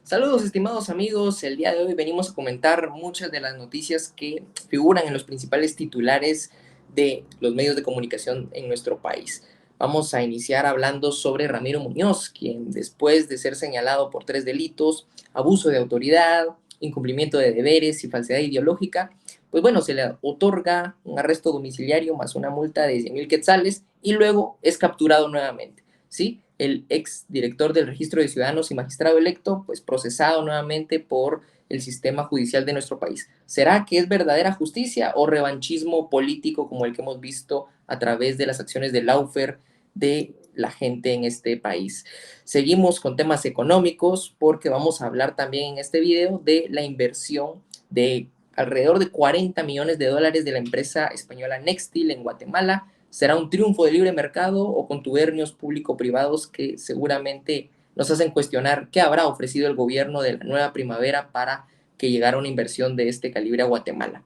Saludos estimados amigos, el día de hoy venimos a comentar muchas de las noticias que figuran en los principales titulares de los medios de comunicación en nuestro país. Vamos a iniciar hablando sobre Ramiro Muñoz, quien después de ser señalado por 3 delitos, abuso de autoridad, incumplimiento de deberes y falsedad ideológica, pues bueno, se le otorga un arresto domiciliario más una multa de 100,000 quetzales y luego es capturado nuevamente, ¿sí? El ex director del Registro de Ciudadanos y magistrado electo, pues procesado nuevamente por el sistema judicial de nuestro país. ¿Será que es verdadera justicia o revanchismo político como el que hemos visto a través de las acciones de Laufer de la gente en este país? Seguimos con temas económicos porque vamos a hablar también en este video de la inversión de alrededor de 40 millones de dólares de la empresa española Nextil en Guatemala. ¿Será un triunfo del libre mercado o contubernios público-privados que seguramente nos hacen cuestionar qué habrá ofrecido el gobierno de la nueva primavera para que llegara una inversión de este calibre a Guatemala?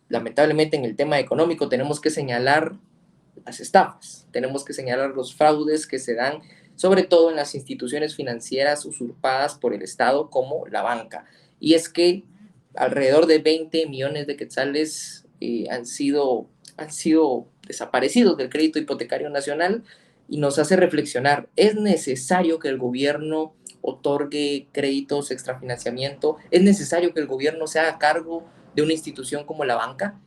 Lamentablemente en el tema económico tenemos que señalar las estafas, tenemos que señalar los fraudes que se dan sobre todo en las instituciones financieras usurpadas por el Estado como la banca. Y es que alrededor de 20 millones de quetzales han sido desaparecidos del crédito hipotecario nacional y nos hace reflexionar, ¿es necesario que el gobierno otorgue créditos, extrafinanciamiento? ¿Es necesario que el gobierno se haga cargo de una institución como la banca?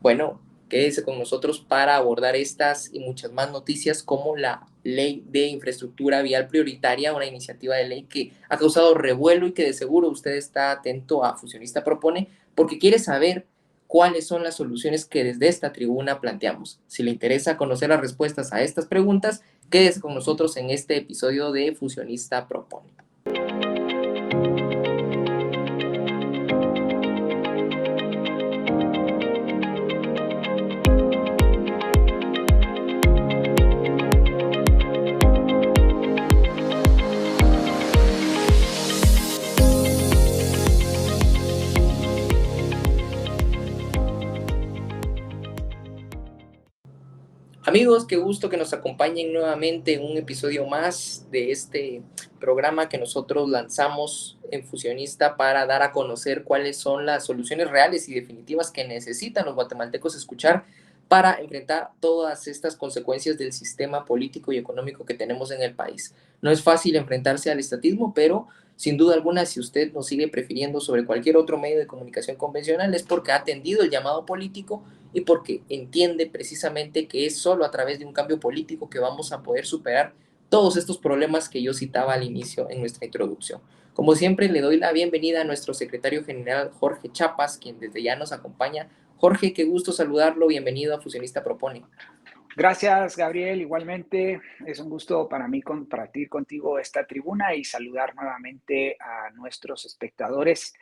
Bueno, quédese con nosotros para abordar estas y muchas más noticias como la Ley de Infraestructura Vial Prioritaria, una iniciativa de ley que ha causado revuelo y que de seguro usted está atento a Fusionista Propone porque quiere saber cuáles son las soluciones que desde esta tribuna planteamos. Si le interesa conocer las respuestas a estas preguntas, quédese con nosotros en este episodio de Fusionista Propone. Amigos, qué gusto que nos acompañen nuevamente en un episodio más de este programa que nosotros lanzamos en Fusionista para dar a conocer cuáles son las soluciones reales y definitivas que necesitan los guatemaltecos escuchar para enfrentar todas estas consecuencias del sistema político y económico que tenemos en el país. No es fácil enfrentarse al estatismo, pero sin duda alguna, si usted nos sigue prefiriendo sobre cualquier otro medio de comunicación convencional, es porque ha atendido el llamado político y porque entiende precisamente que es solo a través de un cambio político que vamos a poder superar todos estos problemas que yo citaba al inicio en nuestra introducción. Como siempre, le doy la bienvenida a nuestro secretario general Jorge Chapas, quien desde ya nos acompaña. Jorge, qué gusto saludarlo, bienvenido a Fusionista Propone. Gracias, Gabriel. Igualmente, es un gusto para mí compartir contigo esta tribuna y saludar nuevamente a nuestros espectadores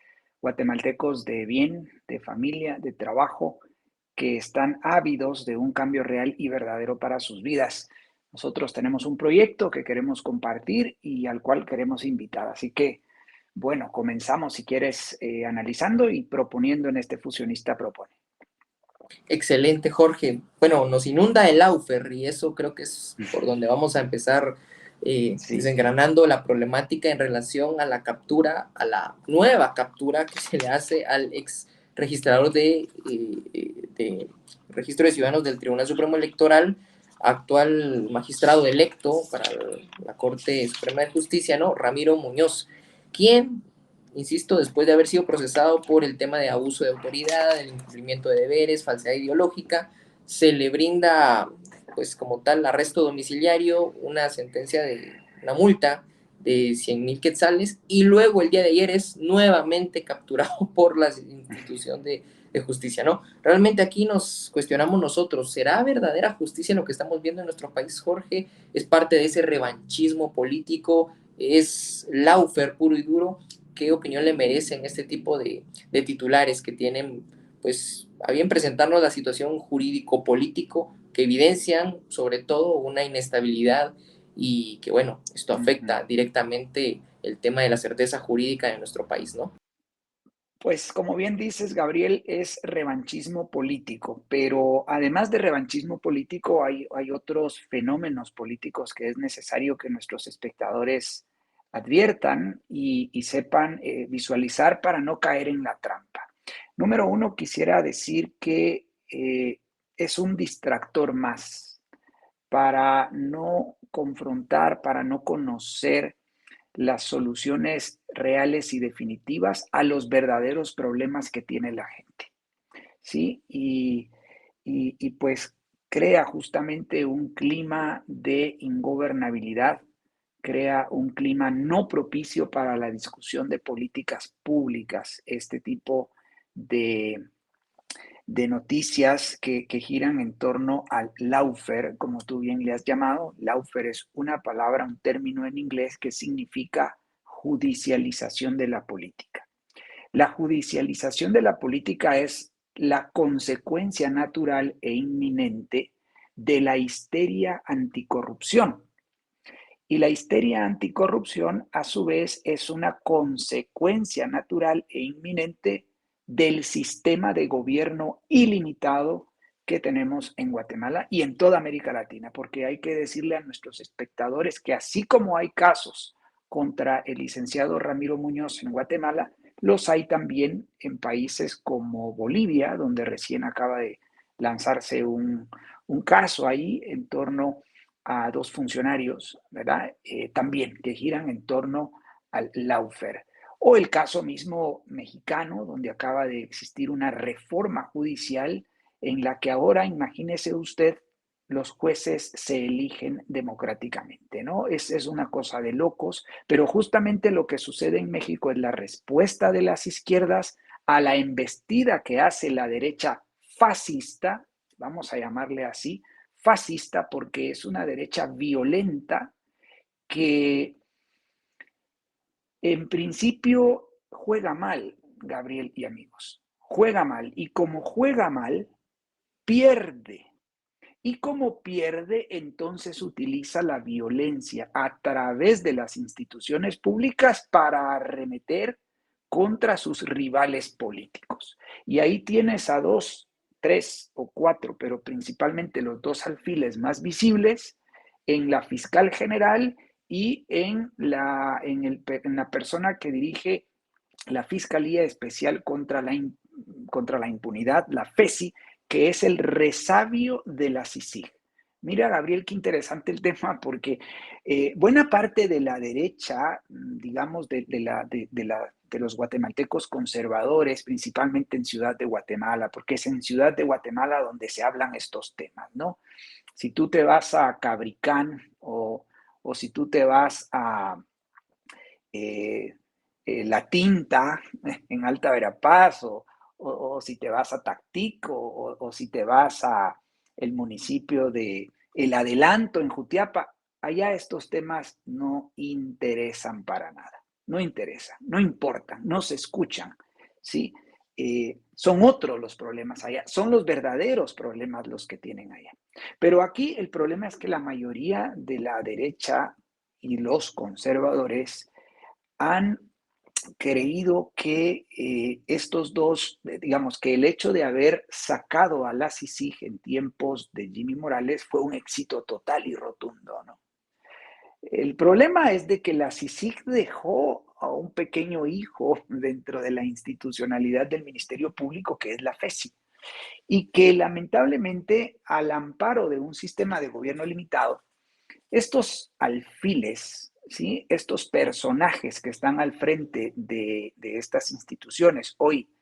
guatemaltecos de bien, de familia, de trabajo, que están ávidos de un cambio real y verdadero para sus vidas. Nosotros tenemos un proyecto que queremos compartir y al cual queremos invitar. Así que, bueno, comenzamos si quieres analizando y proponiendo en este Fusionista Propone. Excelente, Jorge. Bueno, nos inunda el Laufer y eso creo que es por donde vamos a empezar Sí. desengranando la problemática en relación a la captura, a la nueva captura que se le hace al ex registrador de Registro de Ciudadanos del Tribunal Supremo Electoral, actual magistrado electo para la Corte Suprema de Justicia, ¿no? Ramiro Muñoz, quien, insisto, después de haber sido procesado por el tema de abuso de autoridad, el incumplimiento de deberes, falsedad ideológica, se le brinda, pues como tal, arresto domiciliario, una sentencia de una multa de 100,000 quetzales y luego el día de ayer es nuevamente capturado por la institución de justicia, ¿no? Realmente aquí nos cuestionamos nosotros, ¿será verdadera justicia lo que estamos viendo en nuestro país, Jorge? ¿Es parte de ese revanchismo político? ¿Es Laufer puro y duro? ¿Qué opinión le merecen este tipo de titulares que tienen, pues, a bien presentarnos la situación jurídico-político que evidencian sobre todo una inestabilidad y que, bueno, esto afecta directamente el tema de la certeza jurídica de nuestro país, ¿no? Pues como bien dices, Gabriel, es revanchismo político, pero además de revanchismo político hay otros fenómenos políticos que es necesario que nuestros espectadores adviertan y sepan visualizar para no caer en la trampa. Número uno, quisiera decir que es un distractor más para no confrontar, para no conocer las soluciones reales y definitivas a los verdaderos problemas que tiene la gente, ¿sí? Y pues crea justamente un clima de ingobernabilidad, crea un clima no propicio para la discusión de políticas públicas, este tipo de, de noticias que giran en torno al lawfare, como tú bien le has llamado. Lawfare es una palabra, un término en inglés que significa judicialización de la política. La judicialización de la política es la consecuencia natural e inminente de la histeria anticorrupción. Y la histeria anticorrupción, a su vez, es una consecuencia natural e inminente del sistema de gobierno ilimitado que tenemos en Guatemala y en toda América Latina, porque hay que decirle a nuestros espectadores que así como hay casos contra el licenciado Ramiro Muñoz en Guatemala, los hay también en países como Bolivia, donde recién acaba de lanzarse un caso ahí en torno a dos funcionarios, ¿verdad? También que giran en torno al lawfare. O el caso mismo mexicano, donde acaba de existir una reforma judicial en la que ahora, imagínese usted, los jueces se eligen democráticamente, ¿no? Es una cosa de locos, pero justamente lo que sucede en México es la respuesta de las izquierdas a la embestida que hace la derecha fascista, vamos a llamarle así, fascista porque es una derecha violenta que en principio juega mal, Gabriel y amigos, juega mal y como juega mal, pierde. Y como pierde, entonces utiliza la violencia a través de las instituciones públicas para arremeter contra sus rivales políticos. Y ahí tienes a dos, tres o cuatro, pero principalmente los dos alfiles más visibles en la fiscal general y en la persona que dirige la Fiscalía Especial contra la Impunidad, la FESI, que es el resabio de la CICIG. Mira, Gabriel, qué interesante el tema, porque buena parte de la derecha, digamos, de los guatemaltecos conservadores, principalmente en Ciudad de Guatemala, porque es en Ciudad de Guatemala donde se hablan estos temas, ¿no? Si tú te vas a Cabricán o si tú te vas a eh, La Tinta en Alta Verapaz o si te vas a Tactico o si te vas a el municipio de El Adelanto en Jutiapa, allá estos temas no interesan para nada, no interesan, no importan, no se escuchan, ¿sí? Son otros los problemas allá, son los verdaderos problemas los que tienen allá. Pero aquí el problema es que la mayoría de la derecha y los conservadores han creído que estos dos, digamos, que el hecho de haber sacado a la CICIG en tiempos de Jimmy Morales fue un éxito total y rotundo, ¿no? El problema es de que la CICIG dejó a un pequeño hijo dentro de la institucionalidad del Ministerio Público, que es la FESI, y que lamentablemente, al amparo de un sistema de gobierno limitado, estos alfiles, ¿sí? Estos personajes que están al frente de estas instituciones, hoy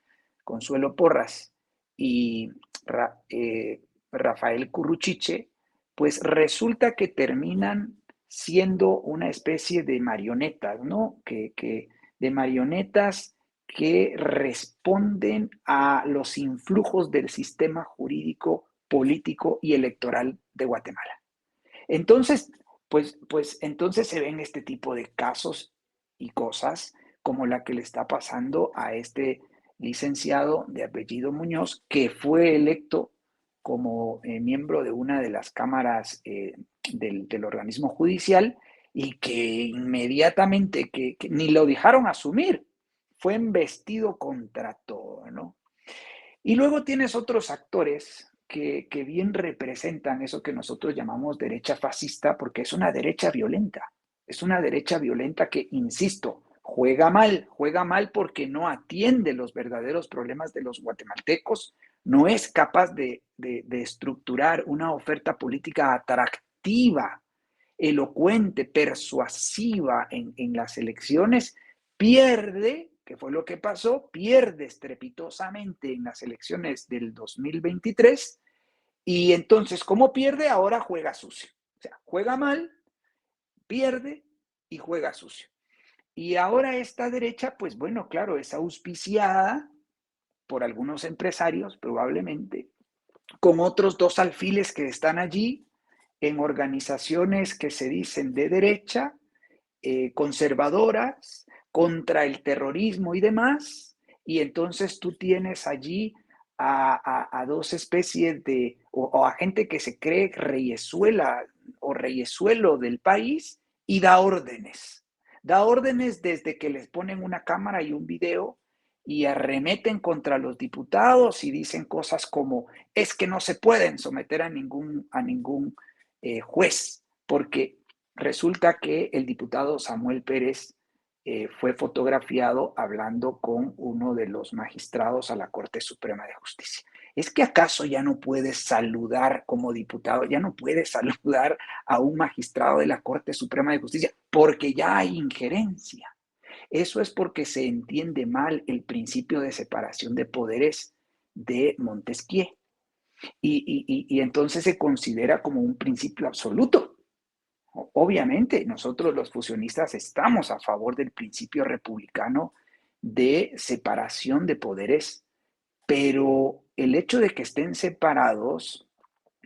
Consuelo Porras y Rafael Curruchiche, pues resulta que terminan siendo una especie de marionetas, ¿no? De marionetas que responden a los influjos del sistema jurídico, político y electoral de Guatemala. Entonces, pues entonces se ven este tipo de casos y cosas como la que le está pasando a este licenciado de apellido Muñoz, que fue electo como miembro de una de las cámaras del organismo judicial y que inmediatamente, que ni lo dejaron asumir, fue embestido contra todo, ¿no? Y luego tienes otros actores que bien representan eso que nosotros llamamos derecha fascista, porque es una derecha violenta. Es una derecha violenta que, insisto, juega mal porque no atiende los verdaderos problemas de los guatemaltecos, no es capaz de estructurar una oferta política atractiva, elocuente, persuasiva en las elecciones, pierde, que fue lo que pasó, pierde estrepitosamente en las elecciones del 2023 y entonces, ¿cómo pierde? Ahora juega sucio. O sea, juega mal, pierde y juega sucio. Y ahora esta derecha, pues bueno, claro, es auspiciada por algunos empresarios, probablemente, con otros dos alfiles que están allí en organizaciones que se dicen de derecha, conservadoras, contra el terrorismo y demás. Y entonces tú tienes allí a dos especies o a gente que se cree reyesuela o reyesuelo del país y da órdenes. Da órdenes desde que les ponen una cámara y un video y arremeten contra los diputados y dicen cosas como es que no se pueden someter a ningún juez porque resulta que el diputado Samuel Pérez fue fotografiado hablando con uno de los magistrados a la Corte Suprema de Justicia. ¿Es que acaso ya no puedes saludar como diputado, ya no puedes saludar a un magistrado de la Corte Suprema de Justicia porque ya hay injerencia? Eso es porque se entiende mal el principio de separación de poderes de Montesquieu y entonces se considera como un principio absoluto. Obviamente, nosotros los fusionistas estamos a favor del principio republicano de separación de poderes, pero el hecho de que estén separados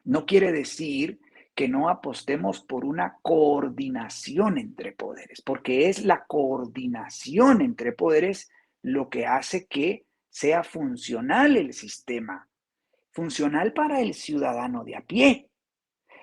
no quiere decir que no apostemos por una coordinación entre poderes, porque es la coordinación entre poderes lo que hace que sea funcional el sistema, funcional para el ciudadano de a pie.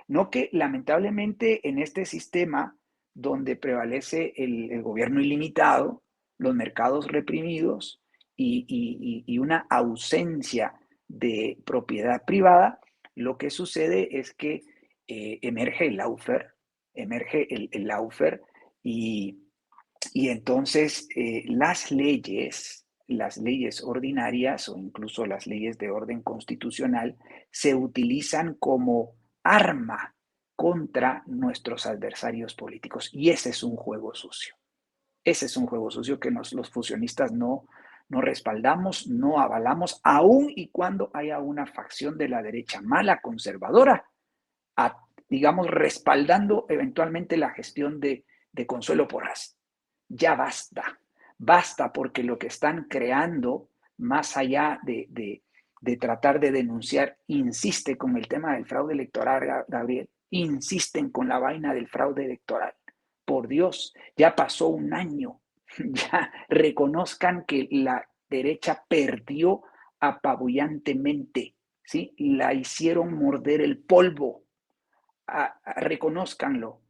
No que lamentablemente en este sistema donde prevalece el gobierno ilimitado, los mercados reprimidos y una ausencia de propiedad privada, lo que sucede es que emerge el lawfare, emerge el lawfare y, y entonces las leyes ordinarias o incluso las leyes de orden constitucional se utilizan como arma contra nuestros adversarios políticos. Y ese es un juego sucio. Ese es un juego sucio que los fusionistas no respaldamos, no avalamos, aun y cuando haya una facción de la derecha mala, conservadora, digamos, respaldando eventualmente la gestión de Consuelo Porras. Ya basta porque lo que están creando, más allá de tratar de denunciar, insiste con el tema del fraude electoral, Gabriel, insisten con la vaina del fraude electoral. Por Dios, ya pasó un año, ya reconozcan que la derecha perdió apabullantemente, ¿sí? La hicieron morder el polvo, reconózcanlo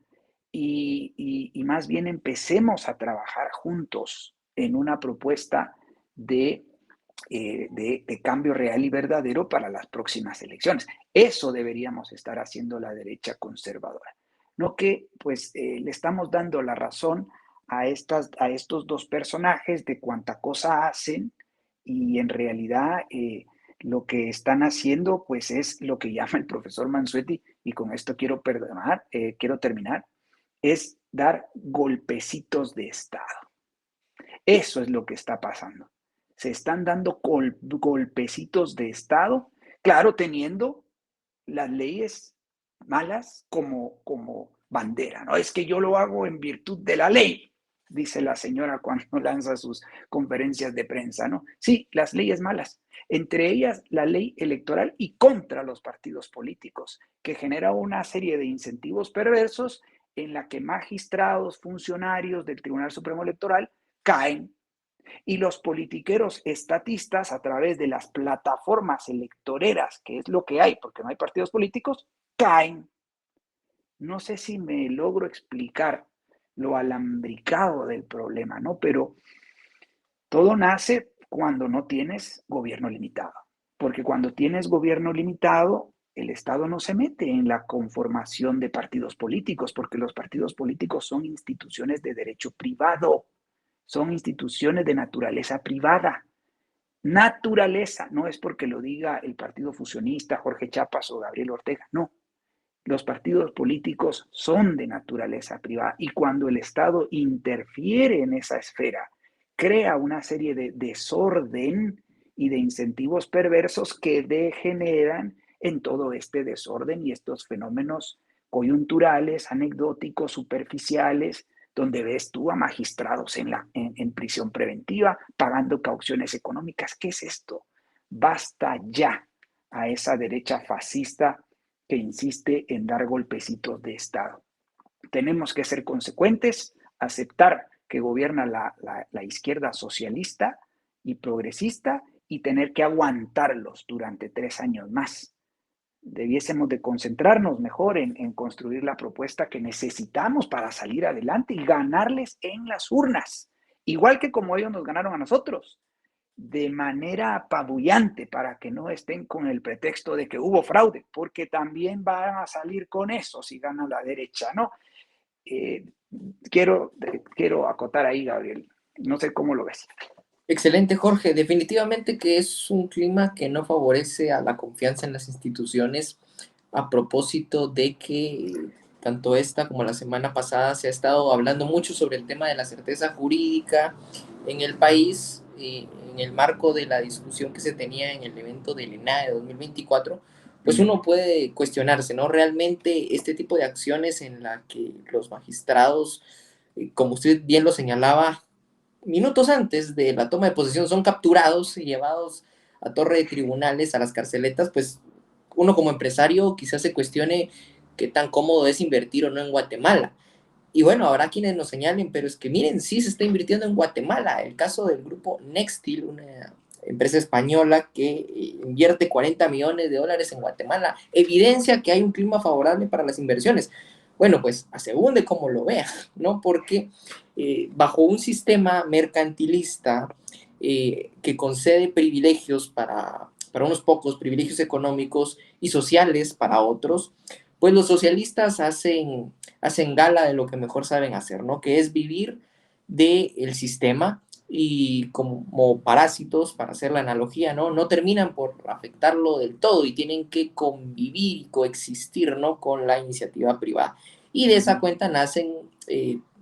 y más bien empecemos a trabajar juntos en una propuesta de cambio real y verdadero para las próximas elecciones. Eso deberíamos estar haciendo la derecha conservadora. No que pues le estamos dando la razón a estos dos personajes de cuánta cosa hacen y en realidad lo que están haciendo pues es lo que llama el profesor Mansuetti y con esto quiero terminar, es dar golpecitos de Estado. Eso es lo que está pasando. Se están dando golpecitos de Estado, claro, teniendo las leyes malas como bandera, ¿no? Es que yo lo hago en virtud de la ley, dice la señora cuando lanza sus conferencias de prensa, ¿no? Sí, las leyes malas, entre ellas la ley electoral y contra los partidos políticos, que genera una serie de incentivos perversos en la que magistrados, funcionarios del Tribunal Supremo Electoral caen y los politiqueros estatistas a través de las plataformas electoreras, que es lo que hay porque no hay partidos políticos, caen. No sé si me logro explicar lo alambricado del problema, ¿no? Pero todo nace cuando no tienes gobierno limitado, porque cuando tienes gobierno limitado, el Estado no se mete en la conformación de partidos políticos, porque los partidos políticos son instituciones de derecho privado, son instituciones de naturaleza privada. Naturaleza, no es porque lo diga el Partido Fusionista, Jorge Chapas o Gabriel Ortega, no. Los partidos políticos son de naturaleza privada y cuando el Estado interfiere en esa esfera, crea una serie de desorden y de incentivos perversos que degeneran en todo este desorden y estos fenómenos coyunturales, anecdóticos, superficiales, donde ves tú a magistrados en prisión preventiva pagando cauciones económicas. ¿Qué es esto? Basta ya a esa derecha fascista que insiste en dar golpecitos de Estado. Tenemos que ser consecuentes, aceptar que gobierna la izquierda socialista y progresista y tener que aguantarlos durante 3 años más. Debiésemos de concentrarnos mejor en construir la propuesta que necesitamos para salir adelante y ganarles en las urnas, igual que como ellos nos ganaron a nosotros de manera apabullante para que no estén con el pretexto de que hubo fraude, porque también van a salir con eso si gana la derecha, ¿no? Eh, quiero acotar ahí, Gabriel. No sé cómo lo ves. Excelente, Jorge. Definitivamente que es un clima que no favorece a la confianza en las instituciones, a propósito de que tanto esta como la semana pasada se ha estado hablando mucho sobre el tema de la certeza jurídica en el país, en el marco de la discusión que se tenía en el evento del ENADE de 2024. Pues uno puede cuestionarse, ¿no? Realmente este tipo de acciones en la que los magistrados, como usted bien lo señalaba, minutos antes de la toma de posesión son capturados y llevados a torre de tribunales, a las carceletas, pues uno como empresario quizás se cuestione qué tan cómodo es invertir o no en Guatemala. Y bueno, habrá quienes nos señalen, pero es que miren, sí se está invirtiendo en Guatemala. El caso del grupo Nextil, una empresa española que invierte 40 millones de dólares en Guatemala, evidencia que hay un clima favorable para las inversiones. Bueno, pues a según de cómo lo vea, ¿no? Porque bajo un sistema mercantilista que concede privilegios para unos pocos, privilegios económicos y sociales para otros, pues los socialistas hacen gala de lo que mejor saben hacer, ¿no? Que es vivir del sistema y como parásitos, para hacer la analogía, ¿no? No terminan por afectarlo del todo y tienen que convivir y coexistir, ¿no? Con la iniciativa privada. Y de esa cuenta nacen,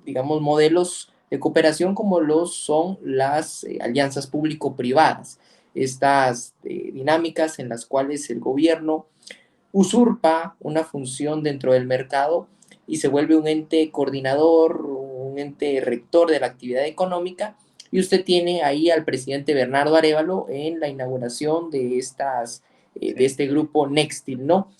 digamos, modelos de cooperación como los son las alianzas público-privadas, estas dinámicas en las cuales el gobierno usurpa una función dentro del mercado y se vuelve un ente coordinador, un ente rector de la actividad económica. Y usted tiene ahí al presidente Bernardo Arévalo en la inauguración de este grupo Nextil, ¿no?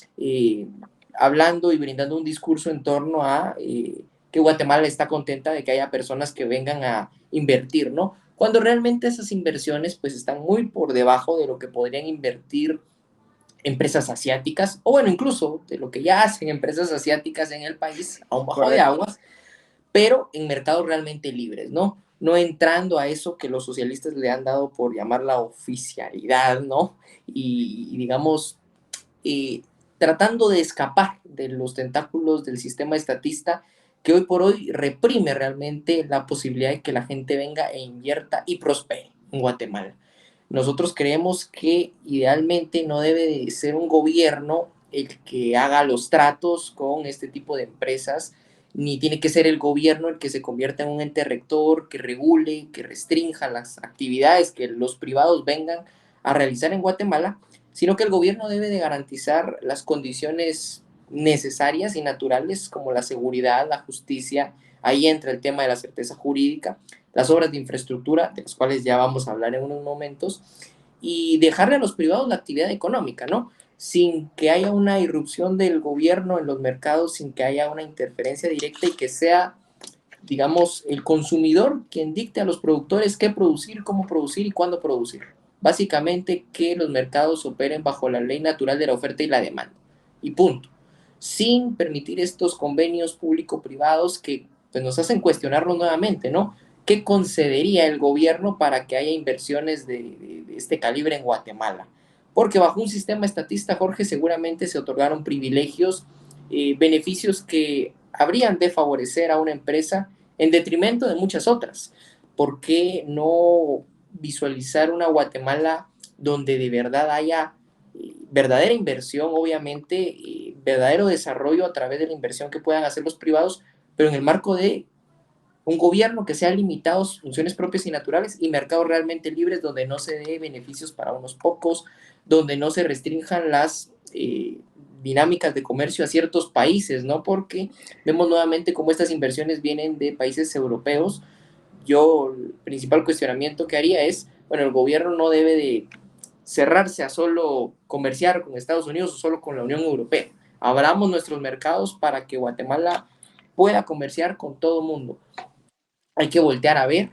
Hablando y brindando un discurso en torno a que Guatemala está contenta de que haya personas que vengan a invertir, ¿no? Cuando realmente esas inversiones pues están muy por debajo de lo que podrían invertir empresas asiáticas, o bueno, incluso de lo que ya hacen empresas asiáticas en el país, a un bajo de Correcto. aguas, pero en mercados realmente libres, ¿no? No entrando a eso que los socialistas le han dado por llamar la oficialidad, ¿no? Y digamos, eh, tratando de escapar de los tentáculos del sistema estatista que hoy por hoy reprime realmente la posibilidad de que la gente venga e invierta y prospere en Guatemala. Nosotros creemos que idealmente no debe de ser un gobierno el que haga los tratos con este tipo de empresas, ni tiene que ser el gobierno el que se convierta en un ente rector, que regule, que restrinja las actividades que los privados vengan a realizar en Guatemala, sino que el gobierno debe de garantizar las condiciones necesarias y naturales como la seguridad, la justicia, ahí entra el tema de la certeza jurídica, las obras de infraestructura, de las cuales ya vamos a hablar en unos momentos, y dejarle a los privados la actividad económica, ¿no? Sin que haya una irrupción del gobierno en los mercados, sin que haya una interferencia directa y que sea, digamos, el consumidor quien dicte a los productores qué producir, cómo producir y cuándo producir. Básicamente que los mercados operen bajo la ley natural de la oferta y la demanda. Y punto. Sin permitir estos convenios público-privados que pues, nos hacen cuestionarlo nuevamente, ¿no? ¿Qué concedería el gobierno para que haya inversiones de este calibre en Guatemala? porque bajo un sistema estatista, Jorge, seguramente se otorgaron privilegios, beneficios que habrían de favorecer a una empresa en detrimento de muchas otras. ¿Por qué no visualizar una Guatemala donde de verdad haya verdadera inversión, obviamente, verdadero desarrollo a través de la inversión que puedan hacer los privados, pero en el marco de un gobierno que sea limitado a sus funciones propias y naturales y mercados realmente libres donde no se dé beneficios para unos pocos, donde no se restrinjan las dinámicas de comercio a ciertos países, ¿no? Porque vemos nuevamente cómo estas inversiones vienen de países europeos. Yo, el principal cuestionamiento que haría es, bueno, el gobierno no debe de cerrarse a solo comerciar con Estados Unidos o solo con la Unión Europea. Abramos nuestros mercados para que Guatemala pueda comerciar con todo el mundo. Hay que voltear a ver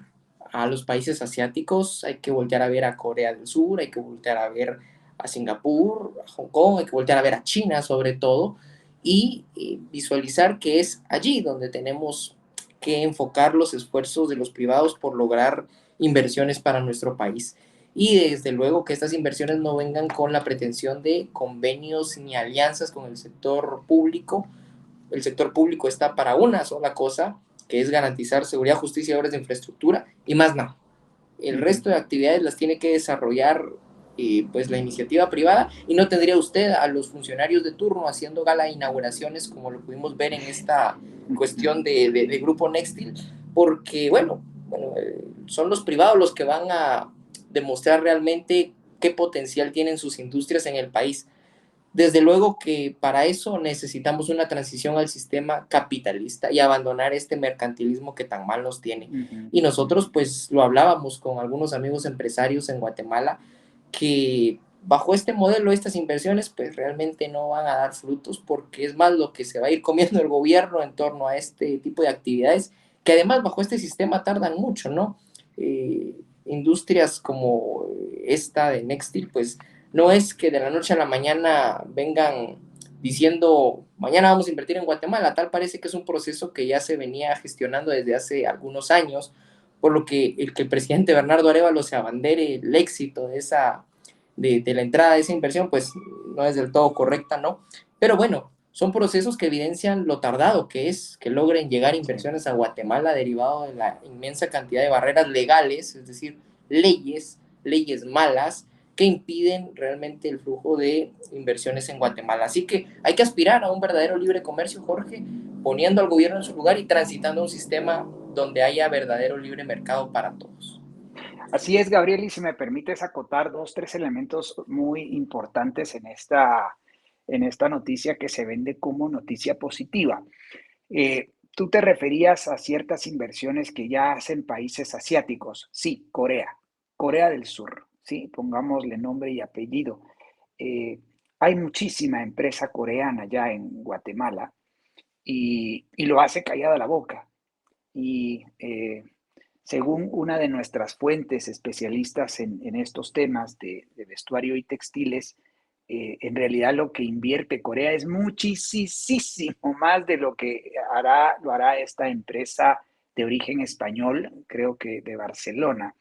a los países asiáticos, hay que voltear a ver a Corea del Sur, hay que voltear a ver a Singapur, a Hong Kong, hay que voltear a ver a China sobre todo, y visualizar que es allí donde tenemos que enfocar los esfuerzos de los privados por lograr inversiones para nuestro país. Y desde luego que estas inversiones no vengan con la pretensión de convenios ni alianzas con el sector público. El sector público está para una sola cosa, que es garantizar seguridad, justicia y obras de infraestructura, y más nada. El resto de actividades las tiene que desarrollar pues la iniciativa privada, y no tendría usted a los funcionarios de turno haciendo gala inauguraciones como lo pudimos ver en esta cuestión de Grupo Nextil, porque son los privados los que van a demostrar realmente qué potencial tienen sus industrias en el país. Desde luego que para eso necesitamos una transición al sistema capitalista y abandonar este mercantilismo que tan mal nos tiene. Y nosotros pues lo hablábamos con algunos amigos empresarios en Guatemala, que bajo este modelo estas inversiones pues realmente no van a dar frutos, porque es más lo que se va a ir comiendo el gobierno en torno a este tipo de actividades, que además bajo este sistema tardan mucho, ¿no? Industrias como esta de Nextil pues no es que de la noche a la mañana vengan diciendo, mañana vamos a invertir en Guatemala. Tal parece que es un proceso que ya se venía gestionando desde hace algunos años, por lo que el presidente Bernardo Arévalo se abandere el éxito de la entrada de esa inversión, pues no es del todo correcta, ¿no? Pero bueno, son procesos que evidencian lo tardado que es que logren llegar Sí. inversiones a Guatemala derivado de la inmensa cantidad de barreras legales, es decir, leyes malas, que impiden realmente el flujo de inversiones en Guatemala. Así que hay que aspirar a un verdadero libre comercio, Jorge, poniendo al gobierno en su lugar y transitando un sistema donde haya verdadero libre mercado para todos. Así es, Gabriel, y si me permites acotar dos, tres elementos muy importantes en esta noticia que se vende como noticia positiva. Tú te referías a ciertas inversiones que ya hacen países asiáticos. Sí, Corea del Sur, sí, pongámosle nombre y apellido. Eh, Hay muchísima empresa coreana ya en Guatemala y lo hace callada la boca. Y según una de nuestras fuentes especialistas en estos temas de vestuario y textiles, en realidad lo que invierte Corea es muchísimo más de lo que lo hará esta empresa de origen español, creo que de Barcelona,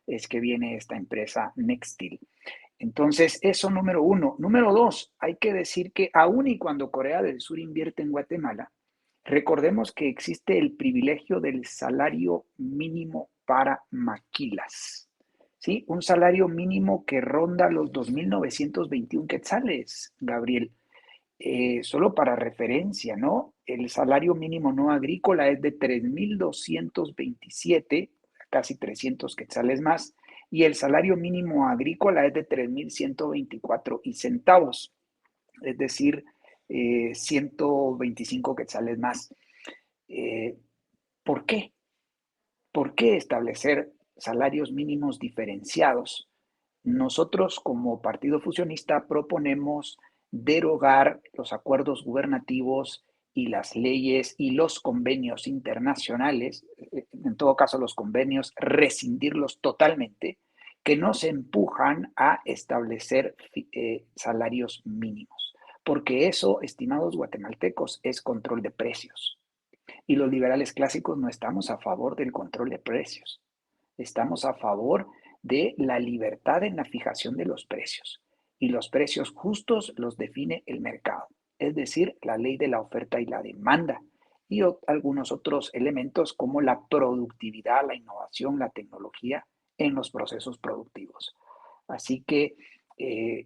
es que viene esta empresa Nextil. Entonces, eso número uno. Número dos, hay que decir que aun y cuando Corea del Sur invierte en Guatemala, recordemos que existe el privilegio del salario mínimo para maquilas, ¿sí? Un salario mínimo que ronda los 2.921 quetzales, Gabriel. Solo para referencia, ¿no? El salario mínimo no agrícola es de 3.227, casi 300 quetzales más, y el salario mínimo agrícola es de 3.124 y centavos, es decir, 125 quetzales más. Eh, ¿Por qué? ¿Por qué establecer salarios mínimos diferenciados? Nosotros como Partido Fusionista proponemos derogar los acuerdos gubernativos y las leyes y los convenios internacionales, en todo caso los convenios, rescindirlos totalmente, que nos empujan a establecer salarios mínimos. Porque eso, estimados guatemaltecos, es control de precios. Y los liberales clásicos no estamos a favor del control de precios. Estamos a favor de la libertad en la fijación de los precios. y los precios justos los define el mercado, es decir, la ley de la oferta y la demanda y algunos otros elementos como la productividad, la innovación, la tecnología en los procesos productivos. Así que, eh,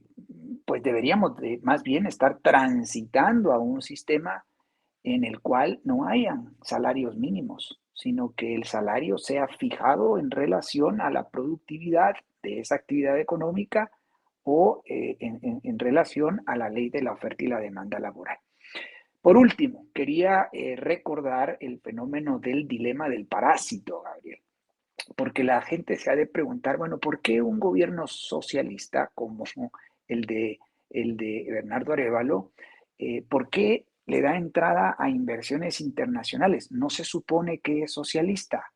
pues deberíamos más bien estar transitando a un sistema en el cual no hayan salarios mínimos, sino que el salario sea fijado en relación a la productividad de esa actividad económica o en relación a la ley de la oferta y la demanda laboral. Por último, quería recordar el fenómeno del dilema del parásito, Gabriel, porque la gente se ha de preguntar, bueno, ¿por qué un gobierno socialista como el de, el de Bernardo Arévalo, por qué le da entrada a inversiones internacionales? ¿No se supone que es socialista?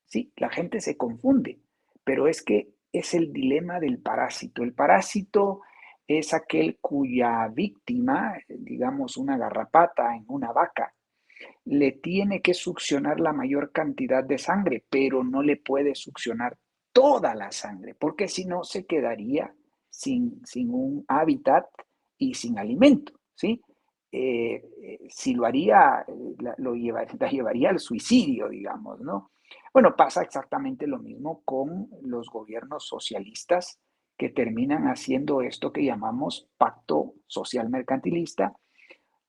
Sí, la gente se confunde, pero es que es el dilema del parásito. El parásito es aquel cuya víctima, digamos una garrapata en una vaca, le tiene que succionar la mayor cantidad de sangre, pero no le puede succionar toda la sangre, porque si no se quedaría sin un hábitat y sin alimento, ¿sí? Si lo haría, la llevaría al suicidio, digamos, ¿no? Bueno, pasa exactamente lo mismo con los gobiernos socialistas que terminan haciendo esto que llamamos pacto social mercantilista,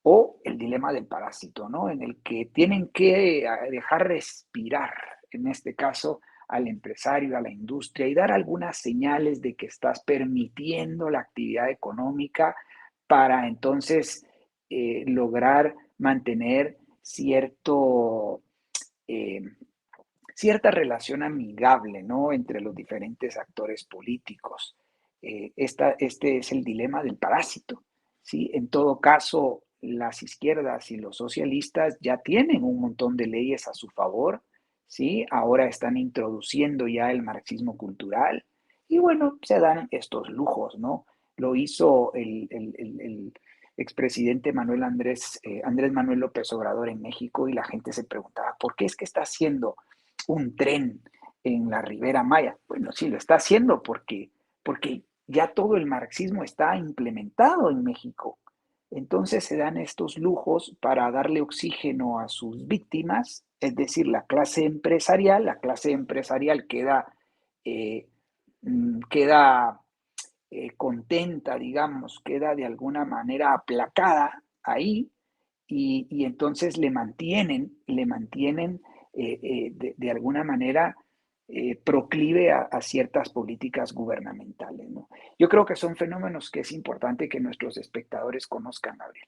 o el dilema del parásito, ¿no? En el que tienen que dejar respirar, en este caso, al empresario, a la industria y dar algunas señales de que estás permitiendo la actividad económica para entonces lograr mantener eh, cierta relación amigable, ¿no? Entre los diferentes actores políticos. Este es el dilema del parásito, ¿sí? En todo caso, las izquierdas y los socialistas ya tienen un montón de leyes a su favor, ¿sí? Ahora están introduciendo ya el marxismo cultural y bueno, se dan estos lujos, ¿no? Lo hizo el expresidente Andrés Manuel López Obrador en México y la gente se preguntaba, ¿por qué es que está haciendo un tren en la Ribera Maya? Bueno, sí, lo está haciendo porque ya todo el marxismo está implementado en México. Entonces se dan estos lujos para darle oxígeno a sus víctimas, es decir, la clase empresarial eh, queda contenta, digamos, queda de alguna manera aplacada ahí y entonces le mantienen de alguna manera proclive a ciertas políticas gubernamentales, ¿no? Yo creo que son fenómenos que es importante que nuestros espectadores conozcan, Gabriel.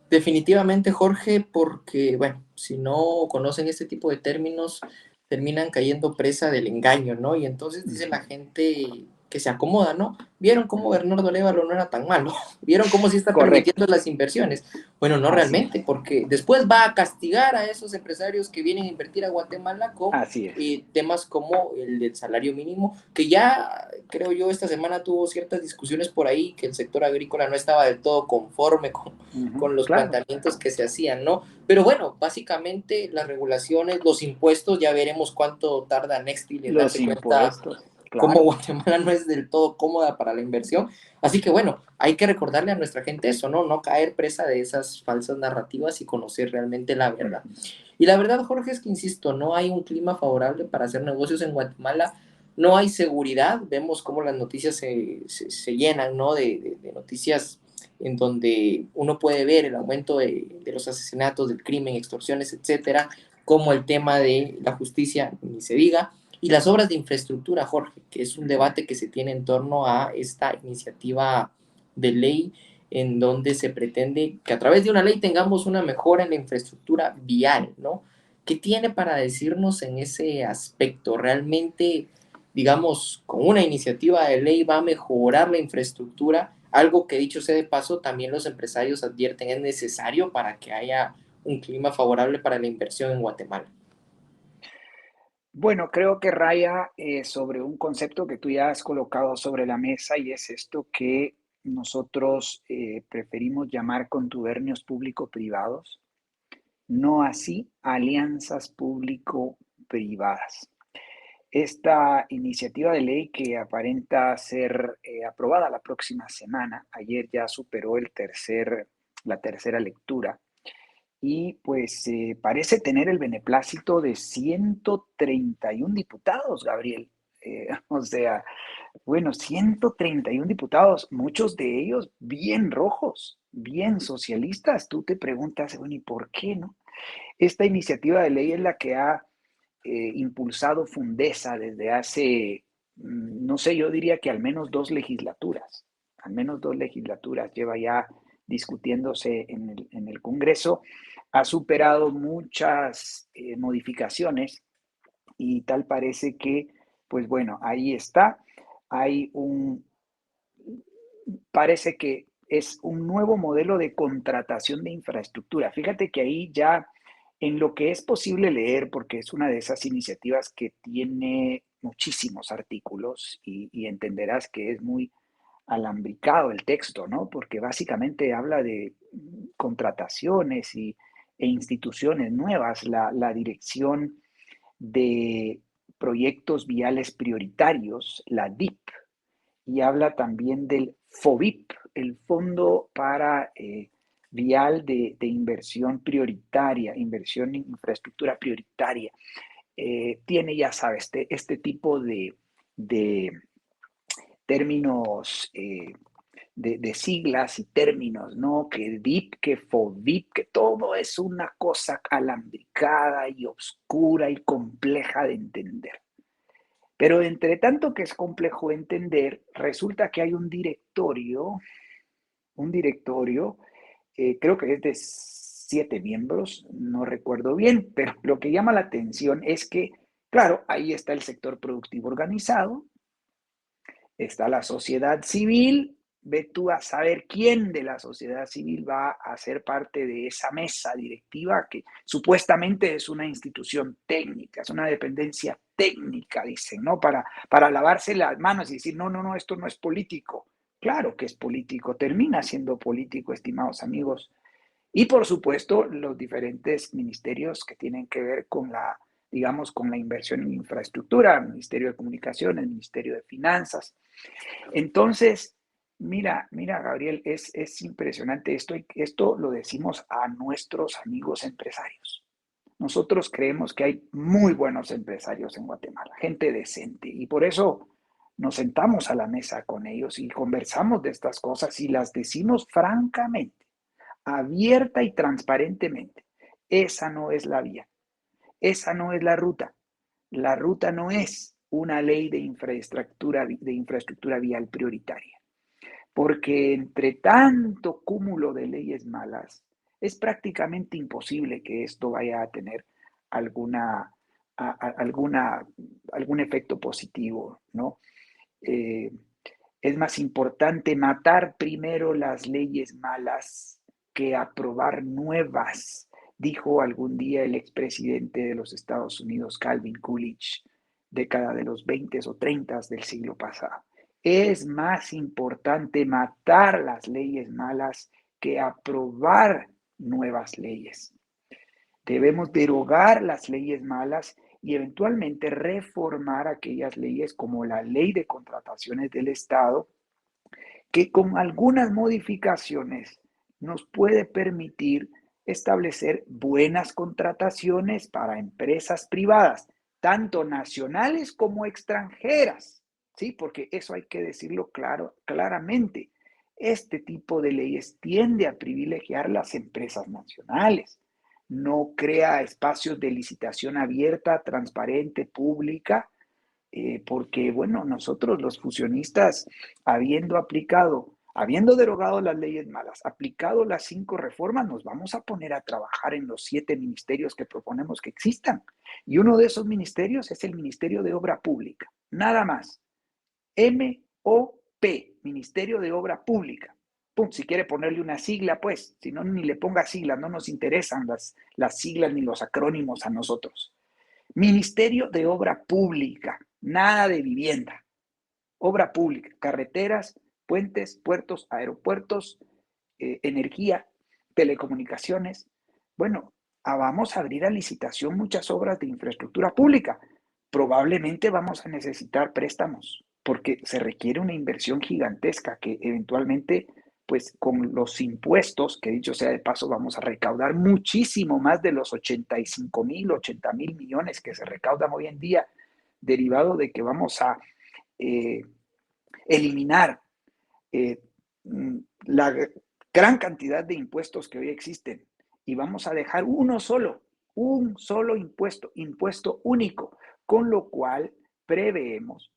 Definitivamente, Jorge, porque, bueno, si no conocen este tipo de términos, terminan cayendo presa del engaño, ¿no? Y entonces dice la Ujú, gente que se acomoda, ¿no? ¿Vieron cómo Bernardo Lévalo no era tan malo? ¿Vieron cómo sí está permitiendo correcto, las inversiones? Bueno, no así realmente, es, porque después va a castigar a esos empresarios que vienen a invertir a Guatemala con así es. temas como el del salario mínimo, que ya creo yo esta semana tuvo ciertas discusiones por ahí, que el sector agrícola no estaba del todo conforme con los Claro, planteamientos que se hacían, ¿no? Pero bueno, básicamente las regulaciones, los impuestos, ya veremos cuánto tarda Nextil en los darse cuenta impuestos, cómo claro. Guatemala no es del todo cómoda para la inversión. Así que bueno, hay que recordarle a nuestra gente eso, ¿no? No caer presa de esas falsas narrativas y conocer realmente la verdad. Ujú. Y la verdad, Jorge, es que, insisto, no hay un clima favorable para hacer negocios en Guatemala, no hay seguridad, vemos cómo las noticias se llenan, ¿no? De noticias en donde uno puede ver el aumento de los asesinatos, del crimen, extorsiones, etcétera, como el tema de la justicia, ni se diga, y las obras de infraestructura, Jorge, que es un debate que se tiene en torno a esta iniciativa de ley en donde se pretende que a través de una ley tengamos una mejora en la infraestructura vial, ¿no? ¿Qué tiene para decirnos en ese aspecto? ¿Realmente, digamos, con una iniciativa de ley va a mejorar la infraestructura? Algo que, dicho sea de paso, también los empresarios advierten es necesario para que haya un clima favorable para la inversión en Guatemala. Bueno, creo que raya sobre un concepto que tú ya has colocado sobre la mesa y es esto que nosotros preferimos llamar contubernios público-privados, no así alianzas público-privadas. esta iniciativa de ley que aparenta ser aprobada la próxima semana. Ayer ya superó la tercera lectura y pues parece tener el beneplácito de 131 diputados, Gabriel. O sea, bueno, 131 diputados, muchos de ellos bien rojos, bien socialistas. Tú te preguntas, bueno, ¿y por qué no? Esta iniciativa de ley es la que ha impulsado Fundesa desde hace, no sé, yo diría que al menos dos legislaturas lleva ya discutiéndose en el Congreso, ha superado muchas modificaciones y tal parece que, pues bueno, ahí está, hay parece que es un nuevo modelo de contratación de infraestructura. Fíjate que ahí ya en lo que es posible leer, porque es una de esas iniciativas que tiene muchísimos artículos y entenderás que es muy alambricado el texto, ¿no? Porque básicamente habla de contrataciones e instituciones nuevas, la dirección de proyectos viales prioritarios, la DIP, y habla también del FOVIP, el Fondo para Vial de Inversión Prioritaria, Inversión en Infraestructura Prioritaria. Tiene, ya sabes, este tipo de términos, de siglas y términos, ¿no? Que DIP, que FOVIP, que todo es una cosa alambricada y oscura y compleja de entender. Pero entre tanto que es complejo entender, resulta que hay un directorio, creo que es de 7 miembros, no recuerdo bien, pero lo que llama la atención es que, claro, ahí está el sector productivo organizado, está la sociedad civil, ve tú a saber quién de la sociedad civil va a ser parte de esa mesa directiva que supuestamente es una institución técnica, es una dependencia técnica, dicen, ¿no? Para lavarse las manos y decir, no, no, no, esto no es político. Claro que es político, termina siendo político, estimados amigos. Y por supuesto, los diferentes ministerios que tienen que ver con digamos, con la inversión en infraestructura, el Ministerio de Comunicaciones, el Ministerio de Finanzas. Entonces, mira, Gabriel, es impresionante esto, y esto lo decimos a nuestros amigos empresarios. Nosotros creemos que hay muy buenos empresarios en Guatemala, gente decente, y por eso nos sentamos a la mesa con ellos y conversamos de estas cosas y las decimos francamente, abierta y transparentemente. Esa no es la vía, esa no es la ruta. La ruta no es una ley de infraestructura vial prioritaria, porque entre tanto cúmulo de leyes malas, es prácticamente imposible que esto vaya a tener alguna, alguna, algún efecto positivo, ¿no? Eh, es más importante matar primero las leyes malas que aprobar nuevas, dijo algún día el expresidente de los Estados Unidos, Calvin Coolidge, década de los 20 o 30 del siglo pasado. Es más importante matar las leyes malas que aprobar nuevas leyes. Debemos derogar las leyes malas y eventualmente reformar aquellas leyes como la Ley de Contrataciones del Estado, que con algunas modificaciones nos puede permitir establecer buenas contrataciones para empresas privadas, tanto nacionales como extranjeras, ¿sí? Porque eso hay que decirlo claramente. Este tipo de leyes tiende a privilegiar las empresas nacionales, no crea espacios de licitación abierta, transparente, pública, porque, bueno, nosotros los fusionistas, habiendo derogado las leyes malas, aplicado las 5 reformas, nos vamos a poner a trabajar en los 7 ministerios que proponemos que existan. Y uno de esos ministerios es el Ministerio de Obra Pública, nada más. MOP, Ministerio de Obra Pública. Pum, si quiere ponerle una sigla, pues, si no, ni le ponga siglas, no nos interesan las siglas ni los acrónimos a nosotros. Ministerio de Obra Pública, nada de vivienda. Obra pública, carreteras, puentes, puertos, aeropuertos, energía, telecomunicaciones. Bueno, vamos a abrir a licitación muchas obras de infraestructura pública, probablemente vamos a necesitar préstamos porque se requiere una inversión gigantesca que eventualmente, pues con los impuestos, que dicho sea de paso, vamos a recaudar muchísimo más de los 85,000, 80,000 millones que se recaudan hoy en día, derivado de que vamos a eh, eliminar eh, la gran cantidad de impuestos que hoy existen y vamos a dejar un solo impuesto, impuesto único, con lo cual preveemos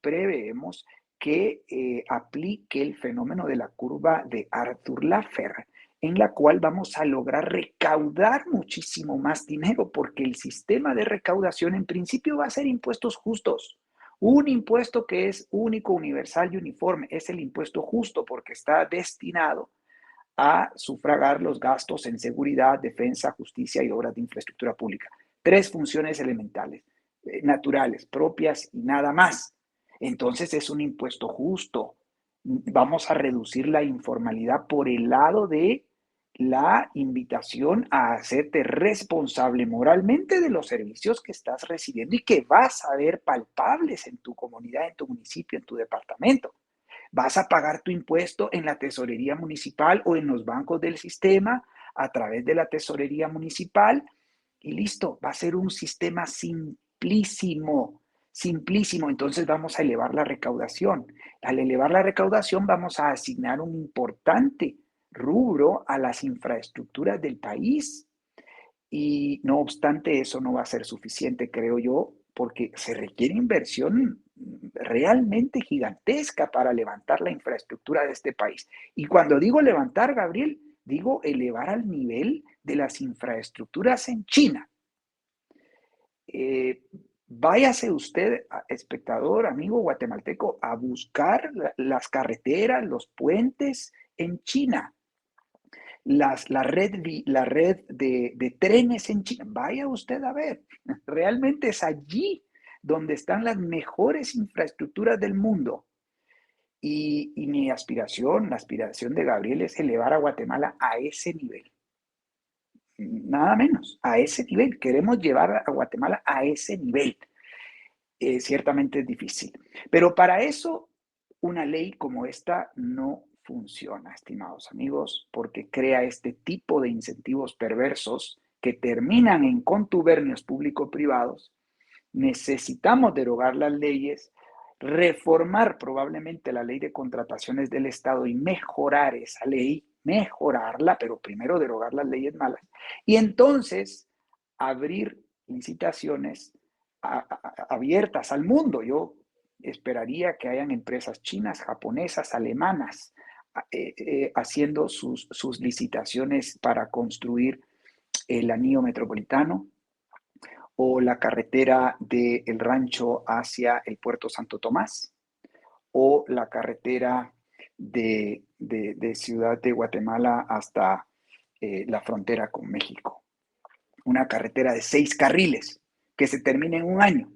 que aplique el fenómeno de la curva de Arthur Laffer, en la cual vamos a lograr recaudar muchísimo más dinero, porque el sistema de recaudación en principio va a ser impuestos justos. Un impuesto que es único, universal y uniforme es el impuesto justo porque está destinado a sufragar los gastos en seguridad, defensa, justicia y obras de infraestructura pública. Tres funciones elementales, naturales, propias y nada más. Entonces es un impuesto justo. Vamos a reducir la informalidad por el lado de la invitación a hacerte responsable moralmente de los servicios que estás recibiendo y que vas a ver palpables en tu comunidad, en tu municipio, en tu departamento. Vas a pagar tu impuesto en la tesorería municipal o en los bancos del sistema a través de la tesorería municipal y listo, va a ser un sistema simplísimo, simplísimo. Entonces vamos a elevar la recaudación. Al elevar la recaudación vamos a asignar un importante rubro a las infraestructuras del país. Y no obstante, eso no va a ser suficiente, creo yo, porque se requiere inversión realmente gigantesca para levantar la infraestructura de este país. Y cuando digo levantar, Gabriel, digo elevar al nivel de las infraestructuras en China. Eh, Váyase usted, espectador, amigo guatemalteco, a buscar las carreteras, los puentes en China, la red de trenes en China. Vaya usted a ver, realmente es allí donde están las mejores infraestructuras del mundo. Y mi aspiración, la aspiración de Gabriel es elevar a Guatemala a ese nivel. Nada menos, a ese nivel. Queremos llevar a Guatemala a ese nivel. Ciertamente es difícil. Pero para eso, una ley como esta no funciona, estimados amigos, porque crea este tipo de incentivos perversos que terminan en contubernios público-privados. Necesitamos derogar las leyes, reformar probablemente la ley de contrataciones del Estado y mejorar esa ley, mejorarla, pero primero derogar las leyes malas. Y entonces abrir licitaciones abiertas al mundo. Yo esperaría que hayan empresas chinas, japonesas, alemanas, haciendo sus licitaciones para construir el anillo metropolitano o la carretera del rancho hacia el puerto Santo Tomás o la carretera de Ciudad de Guatemala hasta la frontera con México. Una carretera de 6 carriles que se termina en un año.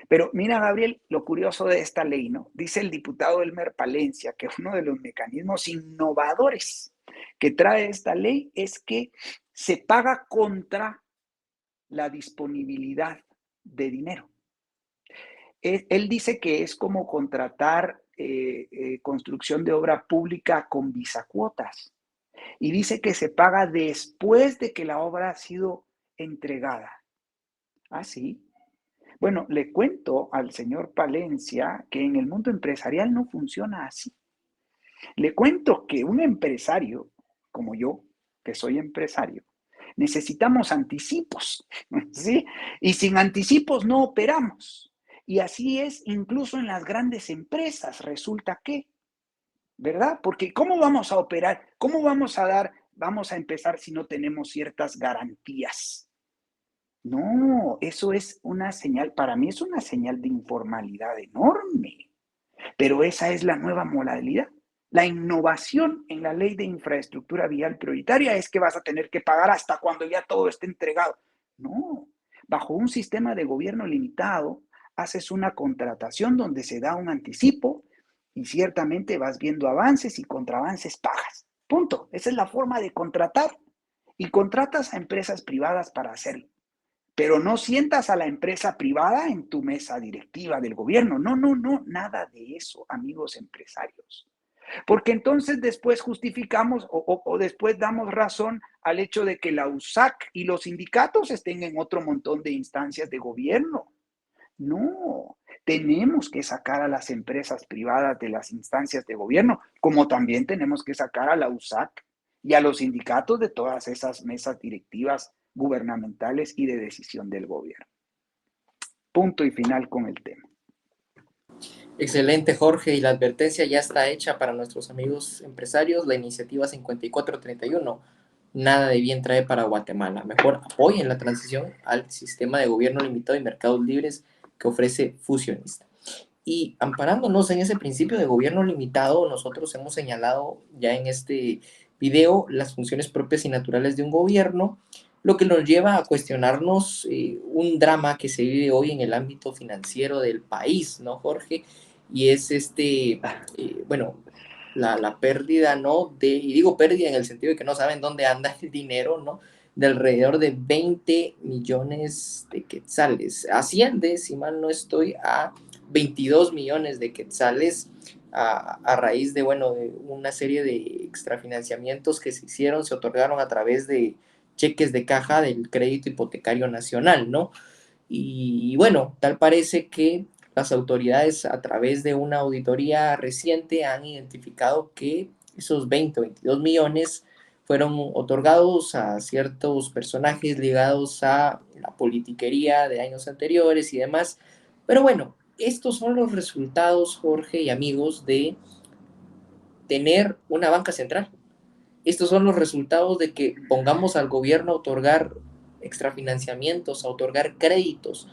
Pero mira, Gabriel, lo curioso de esta ley, ¿no? Dice el diputado Elmer Palencia que uno de los mecanismos innovadores que trae esta ley es que se paga contra la disponibilidad de dinero. Él dice que es como contratar construcción de obra pública con bisacuotas y dice que se paga después de que la obra ha sido entregada. ¿Ah, sí? Bueno, le cuento al señor Palencia que en el mundo empresarial no funciona así. Le cuento que un empresario, como yo, que soy empresario, necesitamos anticipos, ¿sí? Y sin anticipos no operamos. Y así es incluso en las grandes empresas, resulta que, ¿verdad? Porque ¿cómo vamos a operar? ¿Cómo vamos a empezar si no tenemos ciertas garantías? No, eso es una señal, para mí es una señal de informalidad enorme, pero esa es la nueva modalidad. La innovación en la ley de infraestructura vial prioritaria es que vas a tener que pagar hasta cuando ya todo esté entregado. No, bajo un sistema de gobierno limitado, haces una contratación donde se da un anticipo y ciertamente vas viendo avances y contra avances pagas. Punto. Esa es la forma de contratar y contratas a empresas privadas para hacerlo. pero no sientas a la empresa privada en tu mesa directiva del gobierno. No, no, no, nada de eso, amigos empresarios. Porque entonces después justificamos o después damos razón al hecho de que la USAC y los sindicatos estén en otro montón de instancias de gobierno. No, tenemos que sacar a las empresas privadas de las instancias de gobierno, como también tenemos que sacar a la USAC y a los sindicatos de todas esas mesas directivas gubernamentales y de decisión del gobierno. Punto y final con el tema. Excelente, Jorge, y la advertencia ya está hecha para nuestros amigos empresarios. La iniciativa 5431 nada de bien trae para Guatemala. Mejor apoyen la transición al sistema de gobierno limitado y mercados libres que ofrece Fusionista. Y amparándonos en ese principio de gobierno limitado, nosotros hemos señalado ya en este video las funciones propias y naturales de un gobierno, lo que nos lleva a cuestionarnos un drama que se vive hoy en el ámbito financiero del país, ¿no, Jorge? Y es bueno, la pérdida, ¿no? Y digo pérdida en el sentido de que no saben dónde anda el dinero, ¿no? De alrededor de 20 millones de quetzales. Asciende, si mal no estoy, a 22 millones de quetzales a raíz de, bueno, de una serie de extrafinanciamientos que se hicieron, se otorgaron a través de cheques de caja del Crédito Hipotecario Nacional, ¿no? Y bueno, tal parece que las autoridades a través de una auditoría reciente han identificado que esos 20 o 22 millones fueron otorgados a ciertos personajes ligados a la politiquería de años anteriores y demás. Pero bueno, estos son los resultados, Jorge y amigos, de tener una banca central. Estos son los resultados de que pongamos al gobierno a otorgar extrafinanciamientos, a otorgar créditos,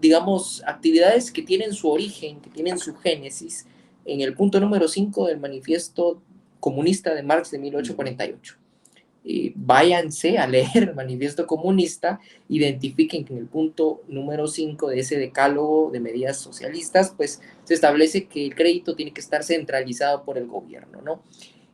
digamos, actividades que tienen su origen, que tienen su génesis en el punto número 5 del manifiesto comunista de Marx de 1848. Váyanse a leer el manifiesto comunista, identifiquen que en el punto número 5 de ese decálogo de medidas socialistas, pues se establece que el crédito tiene que estar centralizado por el gobierno, ¿no?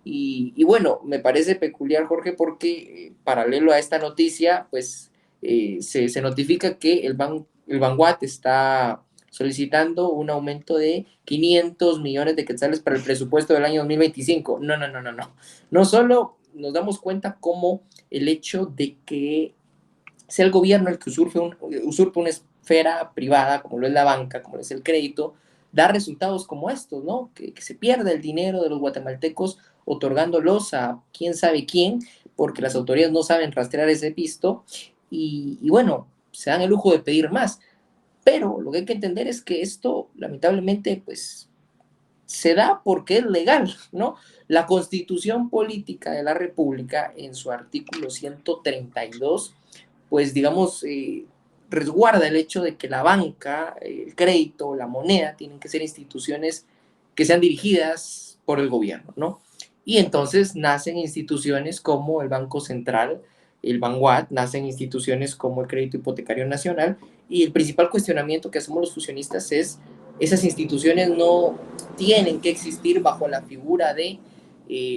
Y bueno, me parece peculiar, Jorge, porque paralelo a esta noticia, pues se notifica que el Banguat está solicitando un aumento de 500 millones de quetzales para el presupuesto del año 2025. No, no, no, no, no. No solo nos damos cuenta como el hecho de que sea el gobierno el que usurpe una esfera privada, como lo es la banca, como lo es el crédito, da resultados como estos, ¿no? Que se pierda el dinero de los guatemaltecos otorgándolos a quién sabe quién, porque las autoridades no saben rastrear ese pisto, y bueno, se dan el lujo de pedir más. Pero lo que hay que entender es que esto, lamentablemente, pues se da porque es legal, ¿no? La Constitución Política de la República, en su artículo 132, pues digamos, resguarda el hecho de que la banca, el crédito, la moneda, tienen que ser instituciones que sean dirigidas por el gobierno, ¿no? Y entonces nacen instituciones como el Banco Central, el Banguat, nacen instituciones como el Crédito Hipotecario Nacional, y el principal cuestionamiento que hacemos los fusionistas es, esas instituciones no tienen que existir bajo la figura de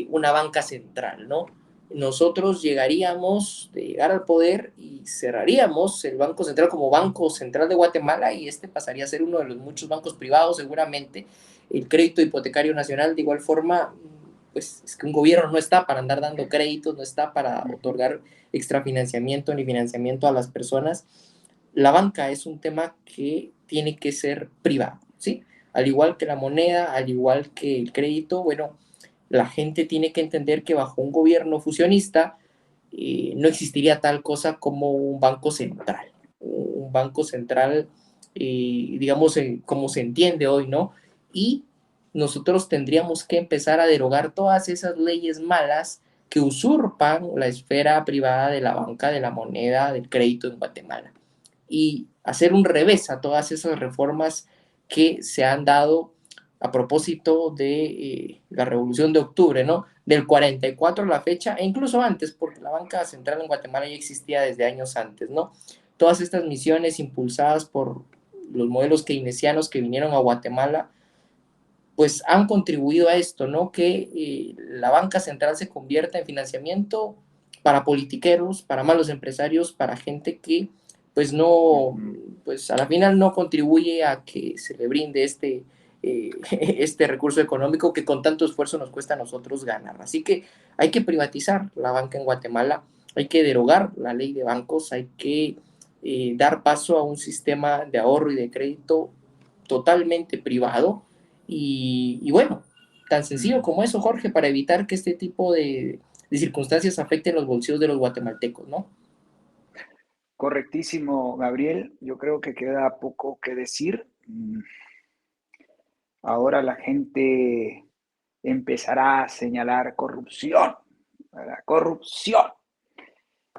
una banca central, ¿no? Nosotros llegaríamos de llegar al poder y cerraríamos el Banco Central como Banco Central de Guatemala, y este pasaría a ser uno de los muchos bancos privados seguramente. El Crédito Hipotecario Nacional, de igual forma, pues es que un gobierno no está para andar dando créditos, no está para otorgar extrafinanciamiento ni financiamiento a las personas. La banca es un tema que tiene que ser privado, ¿sí? Al igual que la moneda, al igual que el crédito, bueno, la gente tiene que entender que bajo un gobierno fusionista no existiría tal cosa como un banco central. Un banco central, digamos, como se entiende hoy, ¿no? Y nosotros tendríamos que empezar a derogar todas esas leyes malas que usurpan la esfera privada de la banca, de la moneda, del crédito en Guatemala, y hacer un revés a todas esas reformas que se han dado a propósito de la Revolución de Octubre, ¿no? Del 44 a la fecha, e incluso antes, porque la banca central en Guatemala ya existía desde años antes, ¿no? Todas estas misiones impulsadas por los modelos keynesianos que vinieron a Guatemala, pues han contribuido a esto, ¿no? Que la banca central se convierta en financiamiento para politiqueros, para malos empresarios, para gente que pues no, Ujú. pues a la final no contribuye a que se le brinde este recurso económico que con tanto esfuerzo nos cuesta a nosotros ganar. Así que hay que privatizar la banca en Guatemala, hay que derogar la ley de bancos, hay que dar paso a un sistema de ahorro y de crédito totalmente privado y bueno, tan sencillo Mm. como eso, Jorge, para evitar que este tipo de circunstancias afecten los bolsillos de los guatemaltecos, ¿no? Correctísimo, Gabriel. Yo creo que queda poco que decir. Ahora la gente empezará a señalar corrupción, ¿verdad? Corrupción.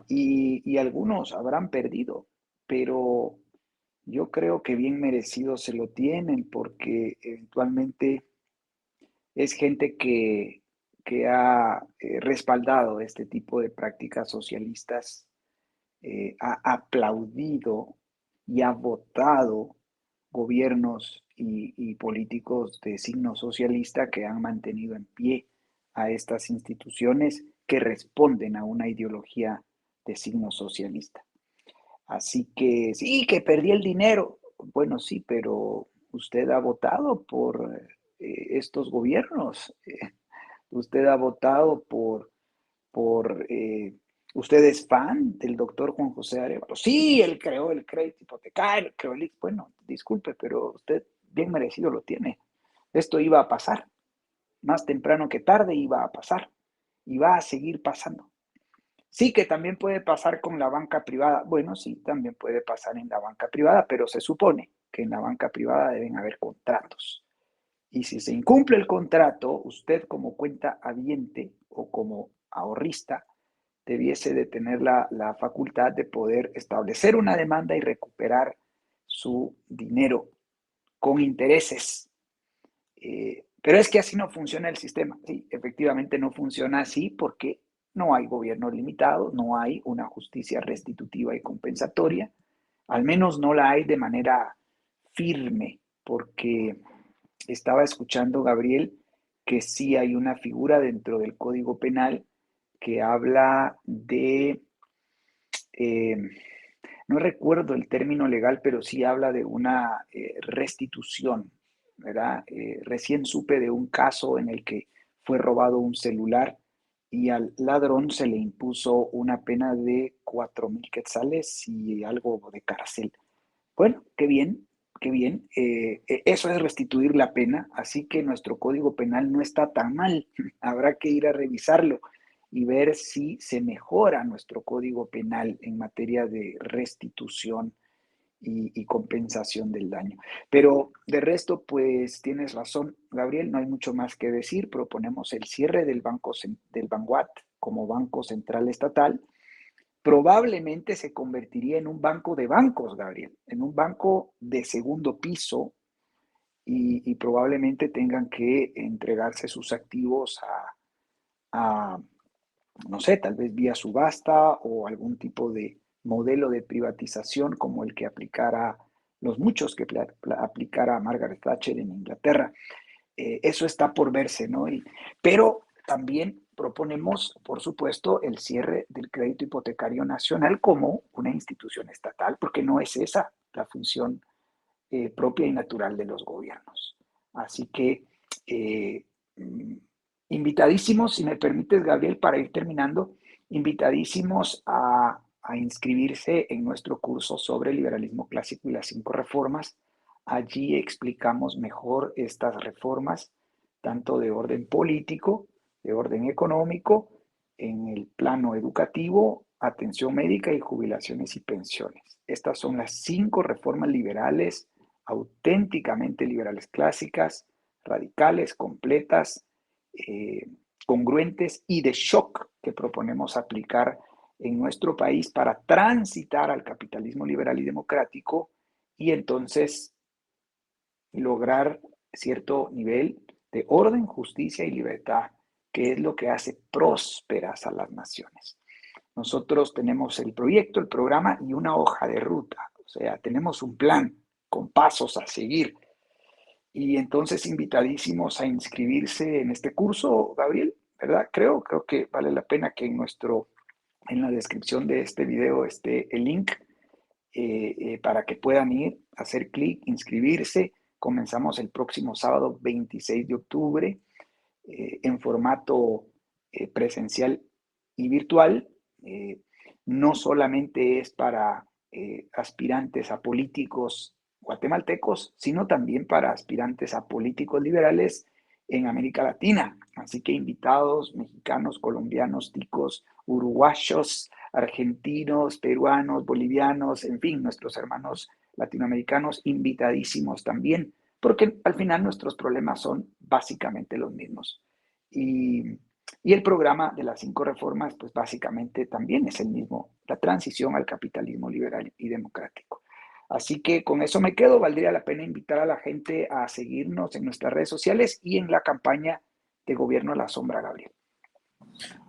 Y algunos habrán perdido, pero yo creo que bien merecido se lo tienen porque eventualmente es gente que ha respaldado este tipo de prácticas socialistas, ha aplaudido y ha votado gobiernos y políticos de signo socialista que han mantenido en pie a estas instituciones que responden a una ideología de signo socialista. Así que sí, que perdí el dinero. Bueno, sí, pero usted ha votado por estos gobiernos. Usted ha votado por usted es fan del doctor Juan José Arevalo. Sí, él creó el crédito hipotecario, creó el... Bueno, disculpe, pero usted bien merecido lo tiene. Esto iba a pasar. Más temprano que tarde iba a pasar. Y va a seguir pasando. Sí, que también puede pasar con la banca privada. Bueno, sí, también puede pasar en la banca privada, pero se supone que en la banca privada deben haber contratos. Y si se incumple el contrato, usted como cuenta habiente o como ahorrista debiese de tener la facultad de poder establecer una demanda y recuperar su dinero con intereses. Pero es que así no funciona el sistema. Sí, efectivamente no funciona así porque no hay gobierno limitado, no hay una justicia restitutiva y compensatoria, al menos no la hay de manera firme, porque estaba escuchando, Gabriel, que sí hay una figura dentro del Código Penal que habla de, eh, no recuerdo el término legal, pero sí habla de una restitución, ¿verdad? Recién supe de un caso en el que fue robado un celular y al ladrón se le impuso una pena de 4,000 quetzales y algo de cárcel. Bueno, qué bien, qué bien. Eso es restituir la pena, así que nuestro código penal no está tan mal. Habrá que ir a revisarlo y ver si se mejora nuestro código penal en materia de restitución y compensación del daño. Pero de resto, pues tienes razón, Gabriel, no hay mucho más que decir. Proponemos el cierre del Banguat como Banco Central Estatal. Probablemente se convertiría en un banco de bancos, Gabriel, en un banco de segundo piso y probablemente tengan que entregarse sus activos a, no sé, tal vez vía subasta o algún tipo de modelo de privatización como el que aplicara los muchos que aplicara Margaret Thatcher en Inglaterra. Eso está por verse, ¿no? Pero también proponemos, por supuesto, el cierre del crédito hipotecario nacional como una institución estatal, porque no es esa la función propia y natural de los gobiernos. Así que eh, mm, invitadísimos, si me permites, Gabriel, para ir terminando, invitadísimos a inscribirse en nuestro curso sobre liberalismo clásico y las 5 reformas. Allí explicamos mejor estas reformas, tanto de orden político, de orden económico, en el plano educativo, atención médica y jubilaciones y pensiones. Estas son las 5 reformas liberales auténticamente liberales clásicas, radicales, completas, eh, congruentes y de shock que proponemos aplicar en nuestro país para transitar al capitalismo liberal y democrático y entonces lograr cierto nivel de orden, justicia y libertad, que es lo que hace prósperas a las naciones. Nosotros tenemos el proyecto, el programa y una hoja de ruta, o sea, tenemos un plan con pasos a seguir. Y entonces invitadísimos a inscribirse en este curso, Gabriel, ¿verdad? Creo que vale la pena que en la descripción de este video esté el link para que puedan ir, hacer clic, inscribirse. Comenzamos el próximo sábado 26 de octubre en formato presencial y virtual. No solamente es para aspirantes a políticos guatemaltecos, sino también para aspirantes a políticos liberales en América Latina. Así que invitados mexicanos, colombianos, ticos, uruguayos, argentinos, peruanos, bolivianos, en fin, nuestros hermanos latinoamericanos invitadísimos también, porque al final nuestros problemas son básicamente los mismos. Y, y el programa de las 5 reformas, pues básicamente también es el mismo, la transición al capitalismo liberal y democrático. Así que con eso me quedo. Valdría la pena invitar a la gente a seguirnos en nuestras redes sociales y en la campaña de Gobierno a la Sombra, Gabriel.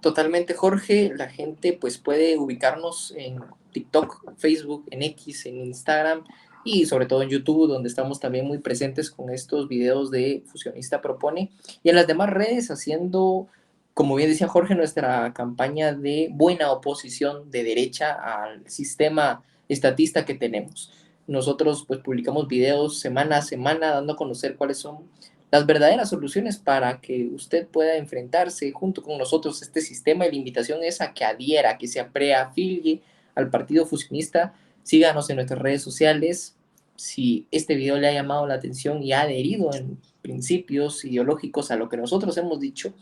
Totalmente, Jorge. La gente pues puede ubicarnos en TikTok, Facebook, en X, en Instagram y sobre todo en YouTube, donde estamos también muy presentes con estos videos de Fusionista Propone, y en las demás redes haciendo, como bien decía Jorge, nuestra campaña de buena oposición de derecha al sistema estatista que tenemos. Nosotros pues publicamos videos semana a semana dando a conocer cuáles son las verdaderas soluciones para que usted pueda enfrentarse junto con nosotros a este sistema, y la invitación es a que adhiera, que se preafilie al Partido Fusionista. Síganos en nuestras redes sociales. Si este video le ha llamado la atención y ha adherido en principios ideológicos a lo que nosotros hemos dicho,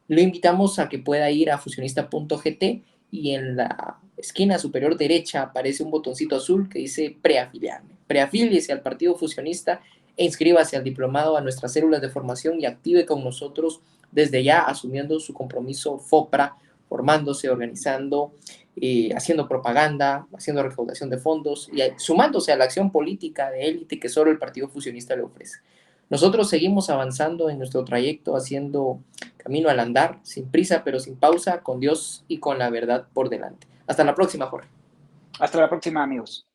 lo invitamos a que pueda ir a fusionista.gt, y en la esquina superior derecha aparece un botoncito azul que dice preafiliarme. Preafíliese al Partido Fusionista e inscríbase al diplomado, a nuestras células de formación, y active con nosotros desde ya, asumiendo su compromiso FOPRA, formándose, organizando, haciendo propaganda, haciendo recaudación de fondos y sumándose a la acción política de élite que solo el Partido Fusionista le ofrece. Nosotros seguimos avanzando en nuestro trayecto, haciendo camino al andar, sin prisa pero sin pausa, con Dios y con la verdad por delante. Hasta la próxima, Jorge. Hasta la próxima, amigos.